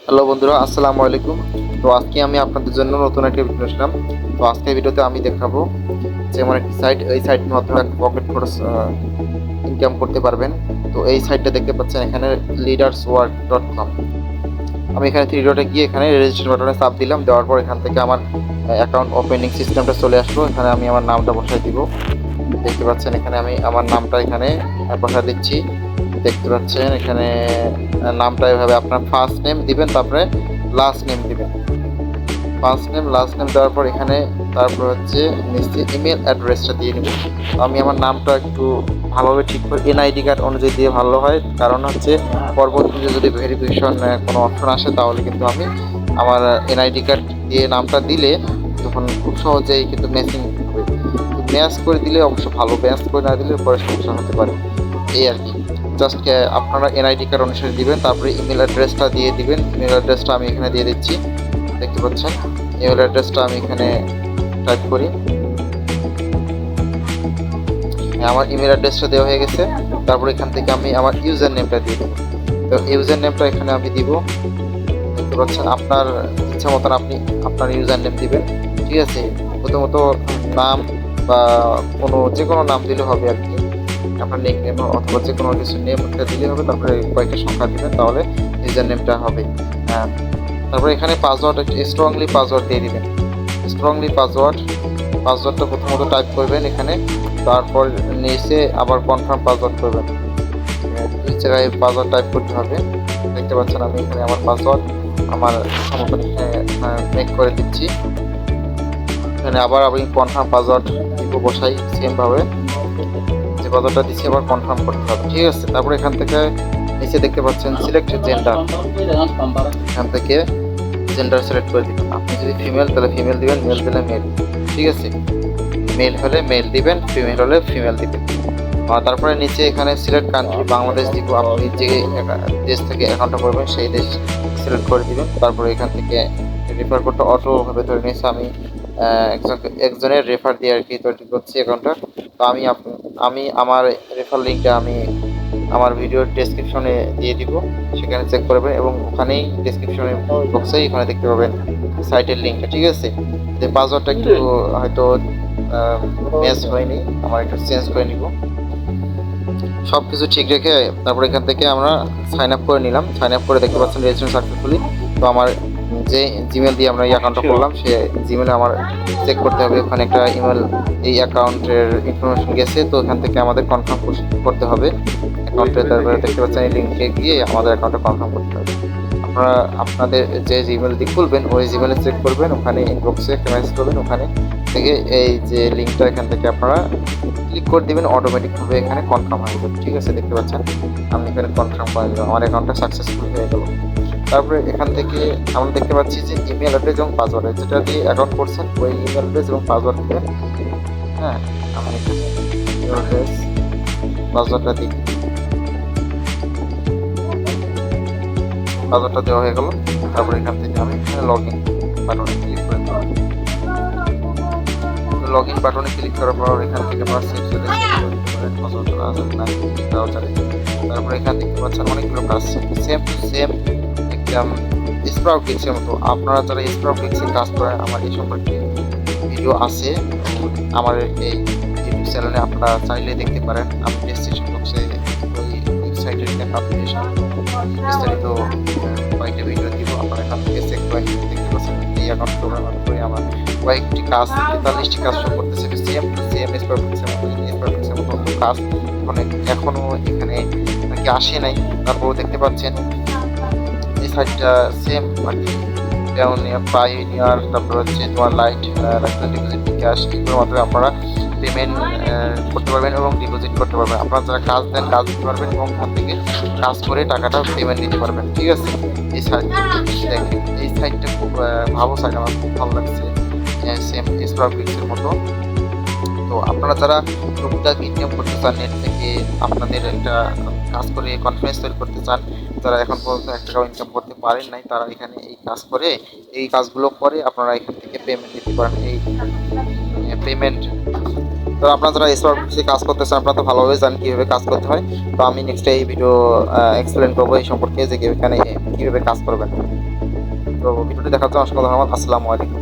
Hello বন্ধুরা, আসসালামু আলাইকুম। তো আজকে আমি আপনাদের জন্য নতুন একটা ভিডিও আসলাম। তো আজকের ভিডিওতে আমি দেখাবো যেমন একটি সাইট, এই সাইটের মাধ্যমে পকেট খরচ ইনকাম করতে পারবেন। তো এই সাইটটা দেখতে পাচ্ছেন এখানে leaderswork.com। আমি এখানে থ্রি ডটে গিয়ে এখানে রেজিস্ট্রেশন বাটনে চাপ দিলাম। দেওয়ার পর এখান থেকে আমার অ্যাকাউন্ট ওপেনিং সিস্টেমটা চলে আসলো। এখানে আমি আমার নামটা বসাই দিব। দেখতে পাচ্ছেন এখানে আমি আমার নামটা এখানে বসা দিচ্ছি। দেখতে পাচ্ছেন এখানে নামটা এভাবে আপনার ফার্স্ট নেম দিবেন, তারপরে লাস্ট নেম দিবেন। ফার্স্ট নেম লাস্ট নেম দেওয়ার পর এখানে তারপর হচ্ছে নিচে ইমেল অ্যাড্রেসটা দিয়ে নেব। আমি আমার নামটা একটু ভালোভাবে ঠিক করে এনআইডি কার্ড অনুযায়ী দিয়ে ভালো হয়, কারণ হচ্ছে পরবর্তীতে যদি ভেরিফিকেশন কোনো অপশন আসে তাহলে কিন্তু আমি আমার এনআইডি কার্ড দিয়ে নামটা দিলে তখন খুব সহজেই কিন্তু ম্যাচিং হবে। ম্যাচ করে দিলে অবশ্য ভালো, ম্যাচ করে না দিলে পরে সমস্যা হতে পারে, এই আর কি। জাস্ট আপনারা এনআইডি কার্ড অনুসারে দিবেন, তারপরে ইমেল অ্যাড্রেসটা দিয়ে দিবেন। ইমেল অ্যাড্রেসটা আমি এখানে দিয়ে দিচ্ছি। দেখতে পাচ্ছেন ইমেল অ্যাড্রেসটা আমি এখানে টাইপ করি। আমার ইমেল অ্যাড্রেসটা দেওয়া হয়ে গেছে। তারপর এখান থেকে আমি আমার ইউজার নেমটা দিয়ে দেবো। তো ইউজার নেমটা এখানে আমি দিব। দেখতে পাচ্ছেন আপনার ইচ্ছা মতন আপনি আপনার ইউজার নেম দিবেন, ঠিক আছে। প্রথমত নাম বা যে কোনো নাম দিলে হবে আর কি। আপনার নিক নেম অথবা যে কোনো কিছু নেমটা দিলে হবে, তারপরে কয়েকটা সংখ্যা দিবেন, তাহলে ইউজার নেমটা হবে। তারপরে এখানে পাসওয়ার্ড স্ট্রংলি পাসওয়ার্ড দিয়ে দিবেন। স্ট্রংলি পাসওয়ার্ডটা প্রথমত টাইপ করবেন এখানে, তারপর নিচে আবার কনফার্ম পাসওয়ার্ড করবেন। দুই জায়গায় পাসওয়ার্ড টাইপ করতে হবে। দেখতে পাচ্ছেন আমি এখানে আমার পাসওয়ার্ড আমার সমতল মেক করে দিচ্ছি। এখানে আবার আমি কনফার্ম পাসওয়ার্ড দিব, বসাই সেমভাবে যে পাসওয়ার্ডটা দিচ্ছি আবার কনফার্ম করতে হবে, ঠিক আছে। তারপর এখান থেকে নিচে দেখতে পাচ্ছেন সিলেক্ট জেন্ডার, এখান থেকে জেন্ডার সিলেক্ট করে দিবেন। আপনি যদি ফিমেল তাহলে ফিমেল দিবেন, মেল দিলে মেল, ঠিক আছে। মেল হলে মেল দিবেন, ফিমেল হলে ফিমেল দিবেন। আর তারপরে নিচে এখানে সিলেক্ট কান্ট্রি, বাংলাদেশ দিব। আপনি যে দেশ থেকে অ্যাকাউন্টটা করবেন সেই দেশ সিলেক্ট করে দিবেন। তারপরে এখান থেকে রেফার কোডটা অটোভাবে ধরে নিয়েছে। আমি একজনের রেফার দিয়ে আর কি তৈরি করছি অ্যাকাউন্টটা। তো আমি আমার রেফার লিঙ্কটা আমি আমার ভিডিওর ডেসক্রিপশনে দিয়ে দিব, সেখানে চেক করবেন। এবং ওখানেই ডেসক্রিপশনে বক্সেই এখানে দেখতে পাবেন সাইটের লিঙ্কটা, ঠিক আছে। যে পাসওয়ার্ডটা একটু হয়তো ম্যাচ হয়নি, আমার একটু চেঞ্জ করে নিব। সব কিছু ঠিক রেখে তারপর এখান থেকে আমরা সাইন আপ করে নিলাম। সাইন আপ করে দেখতে পাচ্ছেন রেজিস্ট্রেশন সাকসেসফুলি। তো আমার যে জিমেল দিয়ে আমরা এই অ্যাকাউন্টটা করলাম সে জিমেলে আমার চেক করতে হবে, ওখানে একটা ইমেল এই অ্যাকাউন্টের ইনফরমেশন গেছে। তো এখান থেকে আমাদের কনফার্ম করতে হবে অ্যাকাউন্টে। তারপরে দেখতে পাচ্ছেন এই লিঙ্কে গিয়ে আমাদের অ্যাকাউন্টে কনফার্ম করতে হবে। আপনারা আপনাদের যে জিমেল দিয়ে খুলবেন ওই জিমেলে চেক করবেন, ওখানে ইনবক্সে একটা মেসেজ করবেন, ওখানে থেকে এই যে লিঙ্কটা এখান থেকে আপনারা ক্লিক করে দিবেন, অটোমেটিকভাবে এখানে কনফার্ম হয়ে যাবে, ঠিক আছে। দেখতে পাচ্ছেন আমি এখানে কনফার্ম করে দিলাম, আমার অ্যাকাউন্টটা সাকসেসফুল হয়ে গেল। তারপরে এখান থেকে আমরা দেখতে পাচ্ছি যে ইমেল অ্যাড্রেস এবং পাসওয়ার্ড যেটা দিয়ে অ্যাকাউন্ট করছেন ওই ইমেল অ্যাড্রেস এবং পাসওয়ার্ড দিবেন। হ্যাঁ, আমি এখানে ইমেল অ্যাড্রেস পাসওয়ার্ডটা দিই। পাসওয়ার্ডটা দেওয়া হয়ে গেল। তারপরে এখান থেকে আমি লগ ইন বাটনে ক্লিক করে দিলাম। লগ ইন বাটনে ক্লিক করার পর এখান থেকে আমার তারপরে এখান দেখতে পাচ্ছেন অনেকগুলো কাজ সেম টু সেম একদম স্প্রাউট কিক্সের মতো। আপনারা যারা স্প্রাউট কিক্সে কাজ করেন আমার এই সম্পর্কে ভিডিও আছে আমার এই ইউটিউব চ্যানেলে, আপনারা চাইলে দেখতে পারেন। আমি ডেসক্রিপশন বক্সে ওই ওয়েবসাইটের অ্যাপ্লিকেশন বিস্তারিত কয়েকটা ভিডিও দিব, আপনারা এখান থেকে চেক করে দেখতে পাচ্ছেন। এই অ্যাকাউন্ট ব্যবহার করে আমার কয়েকটি কাজ 43টি কাজ শুরু করতেছে সেম টু সেম স্পারফিক্সের মতো কাজ এখনো এখানে নাকি আসে নাই। তারপর দেখতে পাচ্ছেন এই সাইটটা সেম পাইওনিয়ার, তারপর হচ্ছে তোমার লাইট ডিপোজিট বিকাশ, এগুলোর মাধ্যমে আপনারা পেমেন্ট করতে পারবেন এবং ডিপোজিট করতে পারবেন। আপনারা যারা কাজ দেন কাজ দিতে পারবেন এবং ওখান থেকে কাজ করে টাকাটা পেমেন্ট দিতে পারবেন, ঠিক আছে। এই সাইটটা খুব ভালো সাইট, আমার খুব ভালো লাগছে, সেম স্পারফিক্সের মতো। তো আপনারা যারা টুকটাক ইনকাম করতে চান নেট থেকে, আপনাদের একটা কাজ করে কনফিডেন্স তৈরি করতে চান, যারা এখন পর্যন্ত 1 টাকাও ইনকাম করতে পারেন নাই, তারা এখানে এই কাজগুলো করে আপনারা এখান থেকে পেমেন্ট দিতে পারেন। এই পেমেন্ট তো আপনারা যারা স্পারফিক্সে কাজ করতে চান আপনারা তো ভালোভাবে জানেন কীভাবে কাজ করতে হয়। তো আমি নেক্সট এই ভিডিও এক্সপ্লেন করবো এই সম্পর্কে যে এখানে কীভাবে কাজ করবেন। তো ভিডিওটি দেখার জন্য অসংখ্য ধন্যবাদ। আসসালামু আলাইকুম।